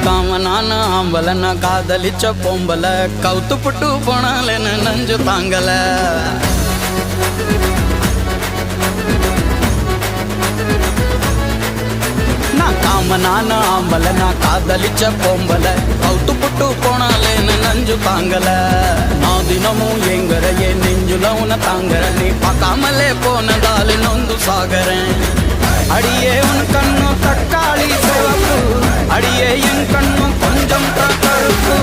காமனான ஆம்பல நான் காதலிச்ச பொம்பல கவுத்து புட்டு போனாலேன்னு நஞ்சு தாங்கல நான் காமனான ஆம்பல நான் காதலிச்ச பொம்பல கவுத்து புட்டு போனாலேன்னு நஞ்சு தாங்கல நான் தினமும் எங்கறையே நெஞ்சுல உன தாங்கற நீ பார்க்காமலே போனதால நொந்து சாகறேன் அடியே உன் கண்ணும் தக்காளி சிவப்பு அடியே என் கண்ணும் கொஞ்சம் கருப்பு